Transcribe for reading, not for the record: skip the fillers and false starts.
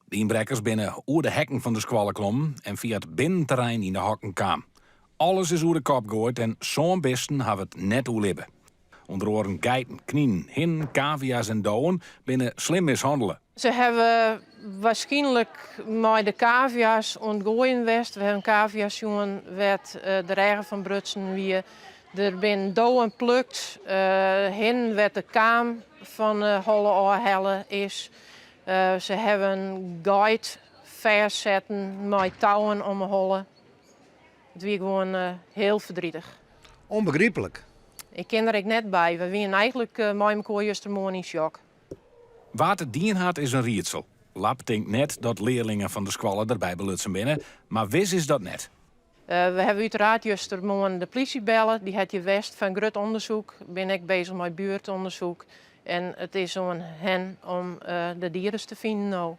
De inbrekkers binnen oer de hekken van de squallen klommen en via het binnenterrein in de hokken kwam. Alles is oer de kop gegooid en zo'n besten hebben het net oerlibben. Onder oren geiten, knien, hin, cavia's en doden binnen slim mishandelen. Ze hebben waarschijnlijk met de cavia's ontgooien west. We hebben cavia's jongen werd de regen van Brutsen wie er ben doden plukt. Hin werd de kaam van holle oorhelle is. Ze hebben guide verzetten met touwen om holle. Het was gewoon heel verdrietig. Onbegrijpelijk. Ik ken er net bij. We waren eigenlijk met elkaar gistermorgen in shock. Waar het dien had is een rietsel. Lap denkt net dat leerlingen van de squallen erbij belutsen binnen, maar wis is dat net. We hebben uiteraard gistermorgen de politie bellen. Die had je west van grut onderzoek. Ben ik bezig met buurtonderzoek. En het is aan hen om de dieren te vinden nou.